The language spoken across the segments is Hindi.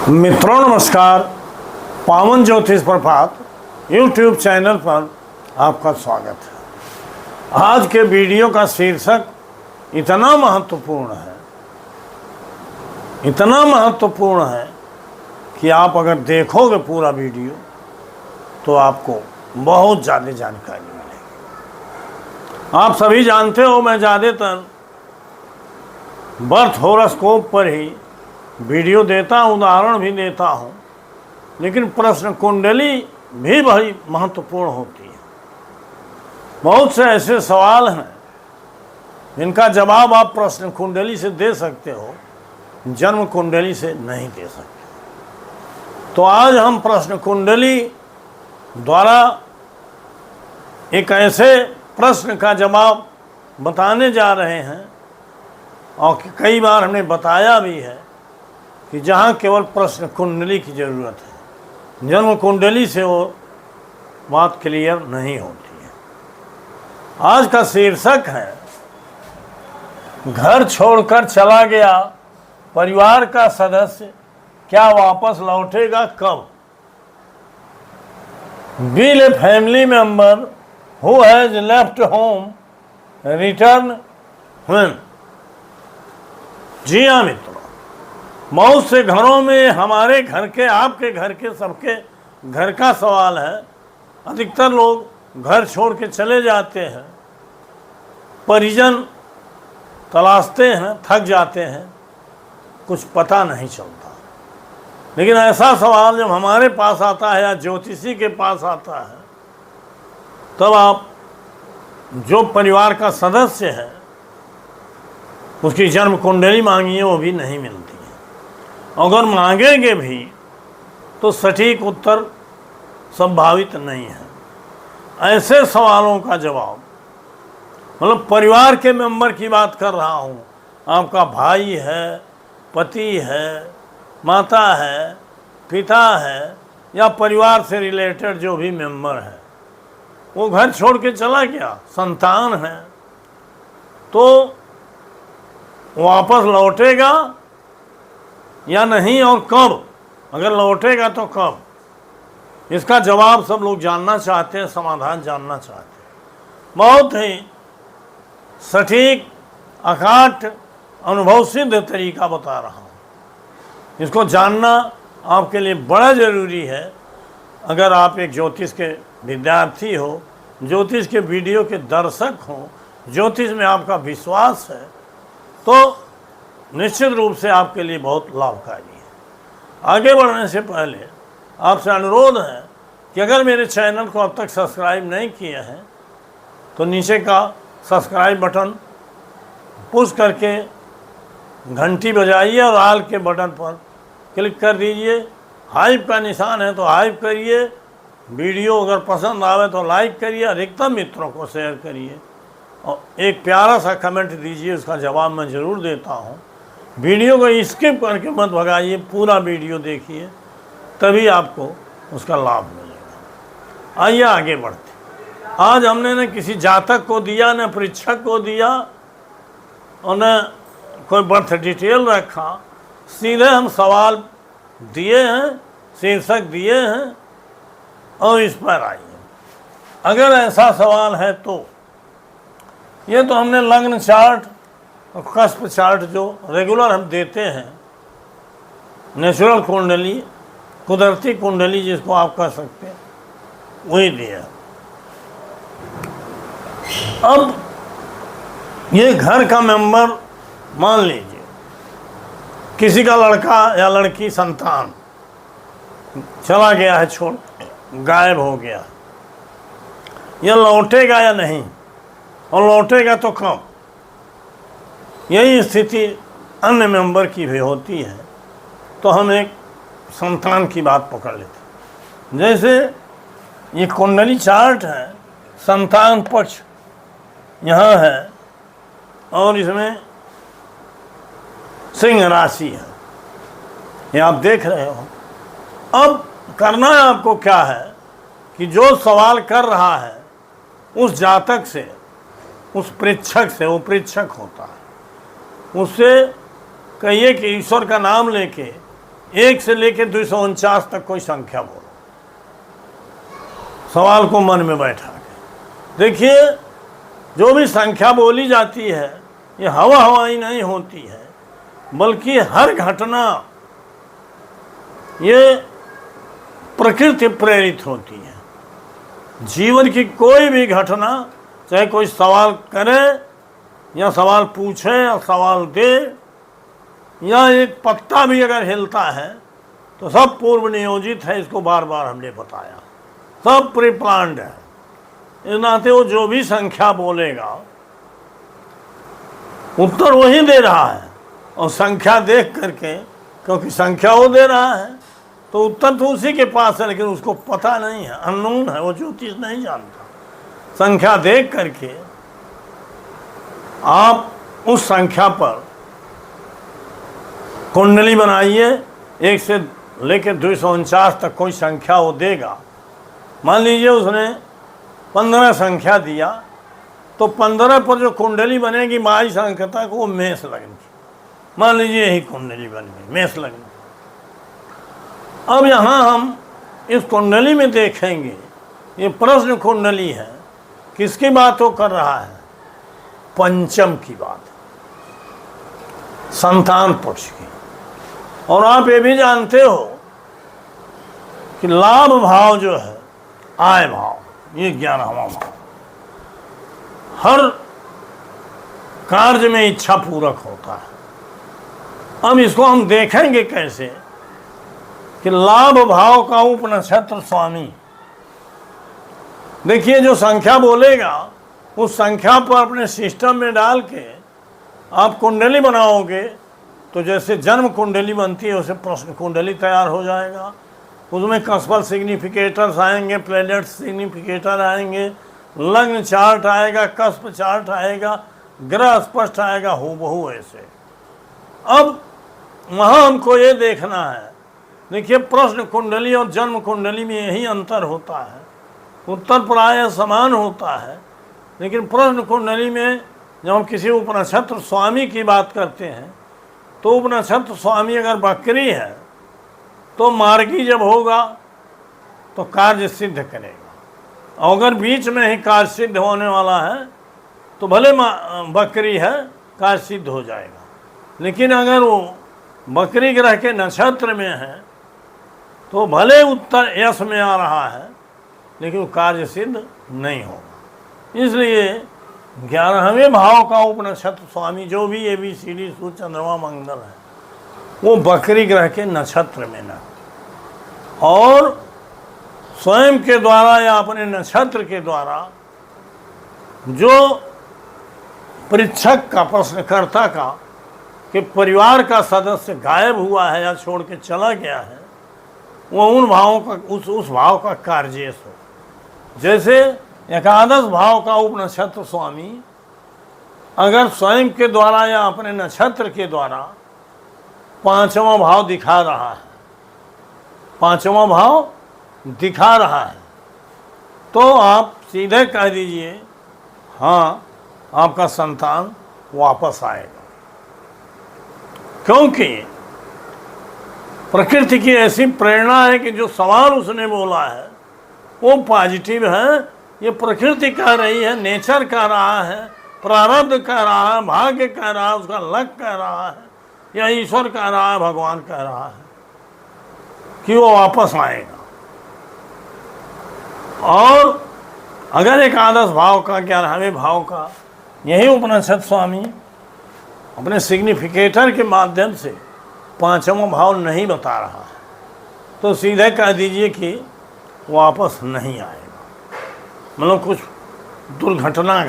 मित्रों नमस्कार। पावन ज्योतिष प्रभात यूट्यूब चैनल पर आपका स्वागत है। आज के वीडियो का शीर्षक इतना महत्वपूर्ण है कि आप अगर देखोगे पूरा वीडियो तो आपको बहुत ज़्यादा जानकारी मिलेगी। आप सभी जानते हो मैं ज़्यादातर बर्थ हॉरोस्कोप पर ही वीडियो देता हूँ, उदाहरण भी देता हूँ, लेकिन प्रश्न कुंडली भी बड़ी महत्वपूर्ण होती है। बहुत से ऐसे सवाल हैं जिनका जवाब आप प्रश्न कुंडली से दे सकते हो, जन्म कुंडली से नहीं दे सकते। तो आज हम प्रश्न कुंडली द्वारा एक ऐसे प्रश्न का जवाब बताने जा रहे हैं, और कई बार हमने बताया भी है कि जहाँ केवल प्रश्न कुंडली की ज़रूरत है, जन्म कुंडली से वो बात क्लियर नहीं होती है। आज का शीर्षक है घर छोड़कर चला गया परिवार का सदस्य क्या वापस लौटेगा, कब? Will a family member who has left home return when? जी हाँ मित्रों, बहुत से घरों में, हमारे घर के, आपके घर के, सबके घर का सवाल है। अधिकतर लोग घर छोड़ के चले जाते हैं, परिजन तलाशते हैं, थक जाते हैं, कुछ पता नहीं चलता। लेकिन ऐसा सवाल जब हमारे पास आता है या ज्योतिषी के पास आता है, तब आप जो परिवार का सदस्य है उसकी जन्म कुंडली मांगिए, वो भी नहीं मिलती है। अगर मांगेंगे भी तो सटीक उत्तर संभावित नहीं है। ऐसे सवालों का जवाब, मतलब परिवार के मेंबर की बात कर रहा हूँ, आपका भाई है, पति है, माता है, पिता है, या परिवार से रिलेटेड जो भी मेंबर है, वो घर छोड़ के चला गया, संतान है, तो वापस लौटेगा या नहीं, और कब? अगर लौटेगा तो कब? इसका जवाब सब लोग जानना चाहते हैं, समाधान जानना चाहते हैं। बहुत ही सटीक, अकाट, अनुभव सिद्ध तरीका बता रहा हूँ। इसको जानना आपके लिए बड़ा ज़रूरी है। अगर आप एक ज्योतिष के विद्यार्थी हो, ज्योतिष के वीडियो के दर्शक हो, ज्योतिष में आपका विश्वास है, तो निश्चित रूप से आपके लिए बहुत लाभकारी है। आगे बढ़ने से पहले आपसे अनुरोध है कि अगर मेरे चैनल को अब तक सब्सक्राइब नहीं किया है तो नीचे का सब्सक्राइब बटन पुश करके घंटी बजाइए और आल के बटन पर क्लिक कर दीजिए। हाइप का निशान है तो हाइप करिए। वीडियो अगर पसंद आवे तो लाइक करिए, अधिकतम मित्रों को शेयर करिए, और एक प्यारा सा कमेंट दीजिए, उसका जवाब मैं ज़रूर देता हूँ। वीडियो को स्किप करके मत भगाइए, पूरा वीडियो देखिए, तभी आपको उसका लाभ मिलेगा। आइए आगे बढ़ते। आज हमने न किसी जातक को दिया, न परीक्षक को दिया, और न कोई बर्थ डिटेल रखा। सीधे हम सवाल दिए हैं, शीर्षक दिए हैं, और इस पर आइए। अगर ऐसा सवाल है तो ये तो हमने लग्न चार्ट और कस्प चार्ट जो रेगुलर हम देते हैं, नेचुरल कुंडली, कुदरती कुंडली जिसको आप कह सकते हैं, वही दिया। अब ये घर का मेंबर, मान लीजिए किसी का लड़का या लड़की संतान चला गया है, छोड़ गायब हो गया, यह लौटेगा या नहीं, और लौटेगा तो कब? यही स्थिति अन्य मेंबर की भी होती है। तो हम एक संतान की बात पकड़ लेते। जैसे ये कुंडली चार्ट है, संतान पक्ष यहाँ है, और इसमें सिंह राशि है, ये आप देख रहे हो। अब करना है आपको क्या है कि जो सवाल कर रहा है उस जातक से, उस परीक्षक से, वो परीक्षक होता है, उससे कहिए कि ईश्वर का नाम लेके 1 से लेकर 249 तक कोई संख्या बोलो, सवाल को मन में बैठा के देखिए। जो भी संख्या बोली जाती है ये हवा हवाई नहीं होती है, बल्कि हर घटना ये प्रकृति प्रेरित होती है। जीवन की कोई भी घटना, चाहे कोई सवाल करे या सवाल पूछे या सवाल दे, या एक पत्ता भी अगर हिलता है तो सब पूर्व नियोजित है। इसको बार बार हमने बताया, सब प्री प्लान्ड है। इस नाते वो जो भी संख्या बोलेगा उत्तर वही दे रहा है, और संख्या देख करके, क्योंकि संख्या वो दे रहा है तो उत्तर तो उसी के पास है, लेकिन उसको पता नहीं है, अननोन है, वो ज्योतिष नहीं जानता। संख्या देख करके आप उस संख्या पर कुंडली बनाइए। 1 से लेकर 249 तक कोई संख्या वो देगा। मान लीजिए उसने 15 संख्या दिया, तो 15 पर जो कुंडली बनेगी 22 संख्या तक वो मेष लग्न की। मान लीजिए यही कुंडली बन गई मेष लग्न। अब यहाँ हम इस कुंडली में देखेंगे, ये प्रश्न कुंडली है, किसकी बात वो कर रहा है? पंचम की बात, संतान पक्ष की। और आप ये भी जानते हो कि लाभ भाव जो है, आय भाव, ये 11वां भाव, हर कार्य में इच्छा पूरक होता है। अब इसको हम देखेंगे कैसे कि लाभ भाव का उपनक्षत्र स्वामी, देखिए जो संख्या बोलेगा उस संख्या पर अपने सिस्टम में डाल के आप कुंडली बनाओगे, तो जैसे जन्म कुंडली बनती है वैसे प्रश्न कुंडली तैयार हो जाएगा। उसमें कस्पल सिग्निफिकेटर्स आएंगे, प्लेनेट सिग्निफिकेटर आएंगे, लग्न चार्ट आएगा, कस्प चार्ट आएगा, ग्रह स्पष्ट आएगा, हूबहू ऐसे। अब वहाँ हमको ये देखना है, देखिए प्रश्न कुंडली और जन्म कुंडली में यही अंतर होता है, उत्तर प्राय समान होता है, लेकिन प्रश्न कुंडली में जब हम किसी उपनक्षत्र स्वामी की बात करते हैं तो उपनक्षत्र स्वामी अगर बकरी है तो मार्गी जब होगा तो कार्य सिद्ध करेगा, और अगर बीच में ही कार्य सिद्ध होने वाला है तो भले बकरी है कार्य सिद्ध हो जाएगा। लेकिन अगर वो बकरी ग्रह के नक्षत्र में है तो भले उत्तर यश में आ रहा है लेकिन वो कार्य सिद्ध नहीं होगा। इसलिए 11वें भाव का उपनक्षत्र स्वामी जो भी ABCD सूर्य चंद्रमा मंगल है वो बकरी ग्रह के नक्षत्र में न, और स्वयं के द्वारा या अपने नक्षत्र के द्वारा जो परीक्षक का, प्रश्नकर्ता का, कि परिवार का सदस्य गायब हुआ है या छोड़ के चला गया है, वो उन भावों का, उस भाव का कार्य हो। जैसे एकादश भाव का उपनक्षत्र स्वामी अगर स्वयं के द्वारा या अपने नक्षत्र के द्वारा 5वां भाव दिखा रहा है, 5वां भाव दिखा रहा है, तो आप सीधे कह दीजिए हाँ आपका संतान वापस आएगा। क्योंकि प्रकृति की ऐसी प्रेरणा है कि जो सवाल उसने बोला है वो पॉजिटिव है। ये प्रकृति कह रही है, नेचर कह रहा है, प्रारब्ध कह रहा है, भाग्य कह रहा है, उसका लक कह रहा है, या ईश्वर कह रहा है, भगवान कह रहा है कि वो वापस आएगा। और अगर एकादश भाव का, 11वें भाव का यही उपनिषद स्वामी अपने सिग्निफिकेटर के माध्यम से 5वां भाव नहीं बता रहा है तो सीधे कह दीजिए कि वापस नहीं आएगा, मतलब कुछ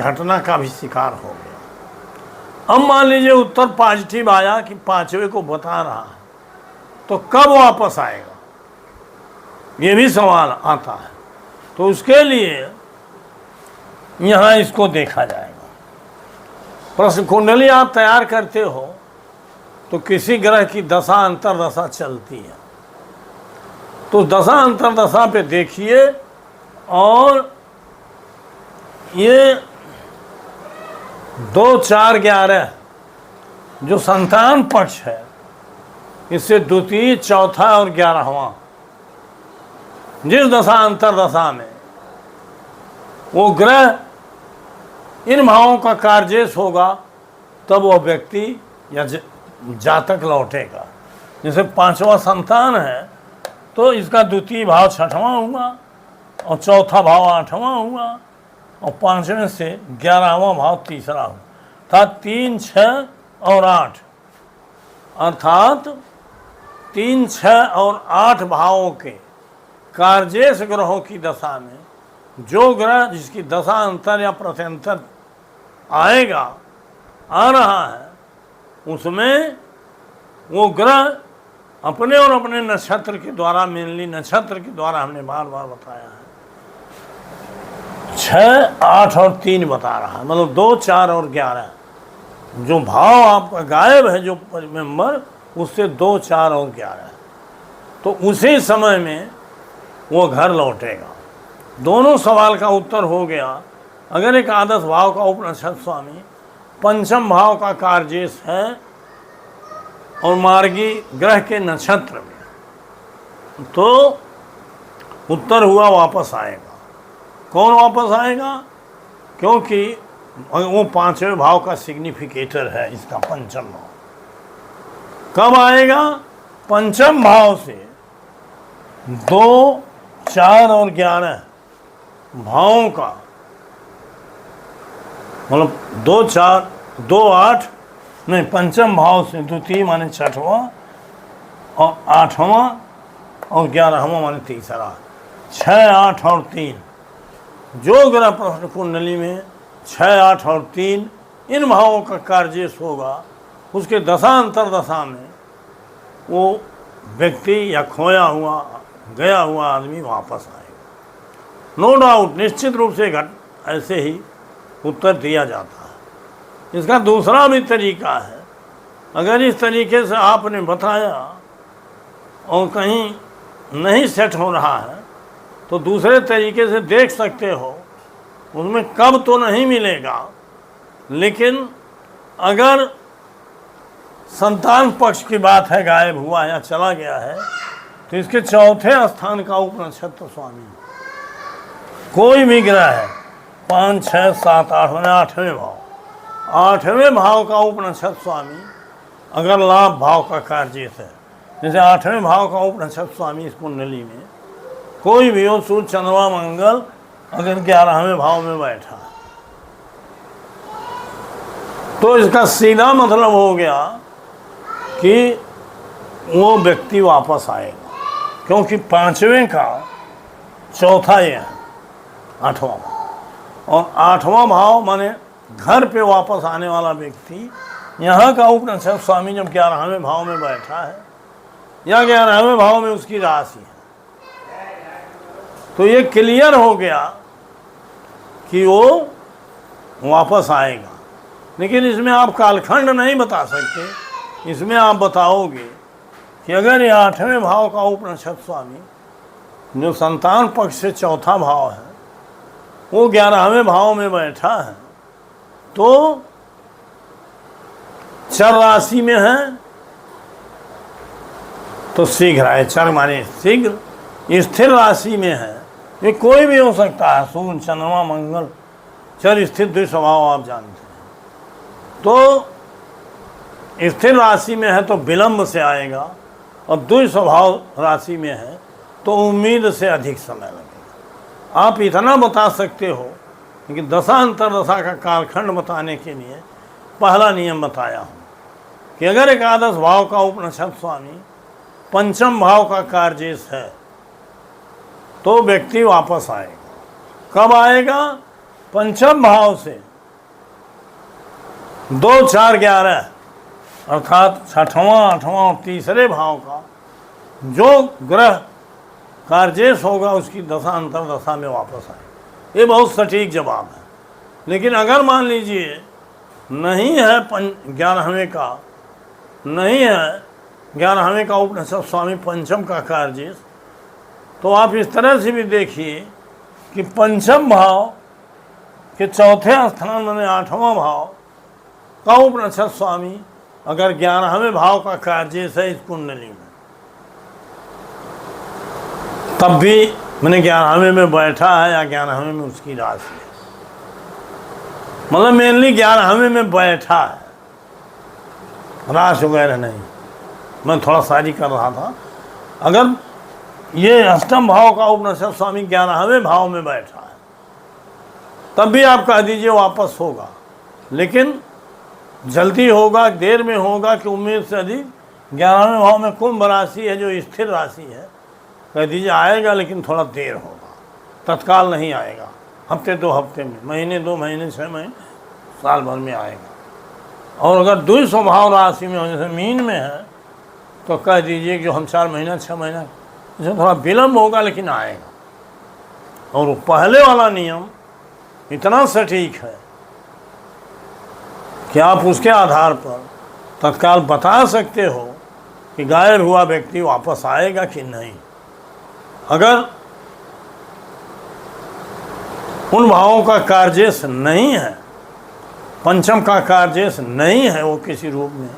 घटना का भी शिकार हो गया। अब मान लीजिए उत्तर पॉजिटिव आया कि 5वें को बता रहा है, तो कब वापस आएगा ये भी सवाल आता है। तो उसके लिए यहाँ इसको देखा जाएगा। प्रश्न कुंडली आप तैयार करते हो तो किसी ग्रह की दशा अंतरदशा चलती है, तो दशा अंतरदशा पे देखिए, और ये 2, 4, 11 जो संतान पक्ष है इससे द्वितीय, चौथा और 11वां, जिस दशा अंतर दशा में वो ग्रह इन भावों का कार्जेश होगा तब वह व्यक्ति या जातक लौटेगा। जैसे 5वां संतान है तो इसका द्वितीय भाव 6वां हुआ और चौथा भाव 8वां हुआ और 5वें से 11वां भाव तीसरा हुआ, अर्थात 3, 6 और 8, अर्थात 3, 6 और 8 भावों के कार्जेश ग्रहों की दशा में जो ग्रह जिसकी दशा अंतर या प्रत्यंतर आएगा, आ रहा है, उसमें वो ग्रह अपने और अपने नक्षत्र के द्वारा, मेनली नक्षत्र के द्वारा हमने बार बार बताया है, 6, 8 और 3 बता रहा है, मतलब 2, 4 और 11 जो भाव आपका गायब है, जो मेंबर, उससे 2, 4 और 11, तो उसी समय में वो घर लौटेगा। दोनों सवाल का उत्तर हो गया। अगर एक आदर्श भाव का उपनक्षत्र स्वामी पंचम भाव का कार्जेश है और मार्गी ग्रह के नक्षत्र में, तो उत्तर हुआ वापस आएगा। कौन वापस आएगा? क्योंकि वो 5वें भाव का सिग्निफिकेटर है इसका पंचम भाव। कब आएगा? पंचम भाव से 2, 4 और 11 भावों का, मतलब 2, 4, 2, 8 नहीं, पंचम भाव से द्वितीय माने 6वां और 8वां और 11वां माने तीसरा, 6, 8 और 3 जो ग्रह प्रश्न कुंडली में 6, 8 और 3 इन भावों का कार्जेश होगा, उसके दशांतर दशा में वो व्यक्ति या खोया हुआ, गया हुआ आदमी वापस आएगा। नो डाउट, निश्चित रूप से ऐसे ही उत्तर दिया जाता है। इसका दूसरा भी तरीका है। अगर इस तरीके से आपने बताया और कहीं नहीं सेट हो रहा है तो दूसरे तरीके से देख सकते हो। उसमें कब तो नहीं मिलेगा, लेकिन अगर संतान पक्ष की बात है, गायब हुआ या चला गया है, तो इसके चौथे स्थान का उपनक्षत्र स्वामी कोई भी ग्रह है, 5, 6, 7, 8 मैंने 8वें भाव, 8वें भाव का उपनक्षत्र स्वामी अगर लाभ भाव का कार्जेश है, जैसे 8वें भाव का उपनक्षत्र स्वामी इस कुंडली में कोई भी हो, सूर्य, चंद्रमा, मंगल अगर 11वें भाव में बैठा है, तो इसका सीधा मतलब हो गया कि वो व्यक्ति वापस आएगा, क्योंकि 5वें का चौथा ये है, 8वां भाव, और 8वां भाव माने घर पे वापस आने वाला व्यक्ति, यहाँ का उपनक्षत्र स्वामी जब 11वें भाव में बैठा है या 11वें भाव में उसकी राशि है, तो ये क्लियर हो गया कि वो वापस आएगा। लेकिन इसमें आप कालखंड नहीं बता सकते। इसमें आप बताओगे कि अगर ये 8वें भाव का उपनक्षत्र स्वामी जो संतान पक्ष से चौथा भाव है वो 11वें भाव में बैठा है, तो चर राशि में है, तो शीघ्र है, चर माने शीघ्र, स्थिर राशि में है, ये कोई भी हो सकता है, सूर्य, चंद्रमा, मंगल, चर स्थिर द्वि स्वभाव आप जानते हैं। तो स्थिर राशि में है तो विलंब से आएगा, और द्वि स्वभाव राशि में है तो उम्मीद से अधिक समय लगेगा। आप इतना बता सकते हो कि दशांतर दशा का कालखंड बताने के लिए पहला नियम बताया हूँ कि अगर एकादश भाव का उपनक्षत्र स्वामी पंचम भाव का कार्जेश है तो व्यक्ति वापस आएगा। कब आएगा? पंचम भाव से 2, 4, 11 अर्थात 6वां, 8वां और तीसरे भाव का जो ग्रह कार्जेश होगा उसकी दशा अंतर दशा में वापस आए। ये बहुत सटीक जवाब है। लेकिन अगर मान लीजिए नहीं है 11वें का, नहीं है 11वें का उपनक्षत्र स्वामी पंचम का कार्जेश, तो आप इस तरह से भी देखिए कि पंचम भाव के चौथे स्थान में 8वां भाव का उपनक्षत्र स्वामी अगर 11वें भाव का कार्य है इस कुंडली में, तब भी मैंने 11वें में बैठा है या 11वें में उसकी राशि है, मतलब मेनली 11वें में बैठा है, राशि वगैरह नहीं। मैं थोड़ा शायरी कर रहा था। अगर ये अष्टम भाव का उपनिषद स्वामी 11वें भाव में बैठा है, तब भी आप कह दीजिए वापस होगा, लेकिन जल्दी होगा, देर में होगा कि उम्मीद से अधिक। 11वें भाव में कुंभ राशि है जो स्थिर राशि है, कह दीजिए आएगा, लेकिन थोड़ा देर होगा, तत्काल नहीं आएगा, हफ्ते 2 हफ्ते में, महीने 2 महीने 6 महीने, साल भर में आएगा। और अगर द्वितीय भाव राशि में हो, जैसे मीन में है, तो कह दीजिए कि हम 4 महीना 6 महीना, इसमें थोड़ा विलम्ब होगा लेकिन आएगा। और पहले वाला नियम इतना सटीक है कि आप उसके आधार पर तत्काल बता सकते हो कि गायब हुआ व्यक्ति वापस आएगा कि नहीं। अगर उन भावों का कार्जेश नहीं है, पंचम का कार्जेश नहीं है वो किसी रूप में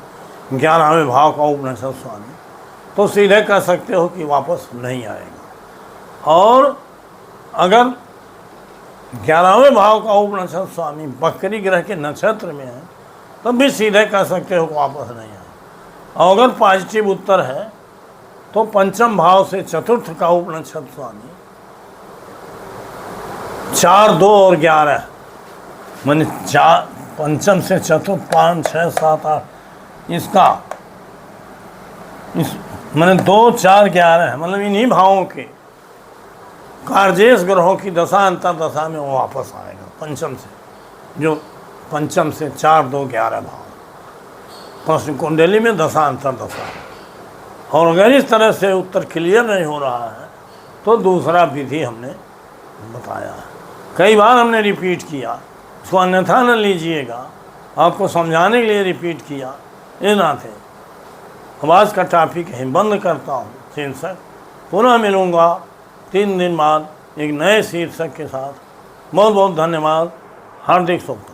11वें भाव का उपनिषद स्वामी, तो सीधे कह सकते हो कि वापस नहीं आएगा। और अगर 11वें भाव का उपनिषद स्वामी बकरी ग्रह के नक्षत्र में है, तब भी सीधे कह सकते हो कि वापस नहीं आएगा। और अगर पॉजिटिव उत्तर है तो पंचम भाव से चतुर्थ का उपनिषद स्वामी 4, 2 और 11, माने 4 पंचम से चतुर्थ 5, 6, 7, 8, इसका इस मैंने 2, 4, 11 है, मतलब इन्हीं भावों के कार्जेश ग्रहों की दशा अंतर दशा में वो वापस आएगा पंचम से, जो पंचम से 4, 2, 11 भाव प्रश्न कुंडली में दशा अंतर दशा है। और अगर इस तरह से उत्तर क्लियर नहीं हो रहा है तो दूसरा विधि हमने बताया है, कई बार हमने रिपीट किया, उसको अन्यथा न लीजिएगा, आपको समझाने के लिए रिपीट किया। ये ना थे। अब आज का टॉपिक यहीं बंद करता हूँ शीर्षक, पुनः मिलूँगा 3 दिन बाद एक नए शीर्षक के साथ। बहुत बहुत धन्यवाद, हार्दिक शुभकामनाएं।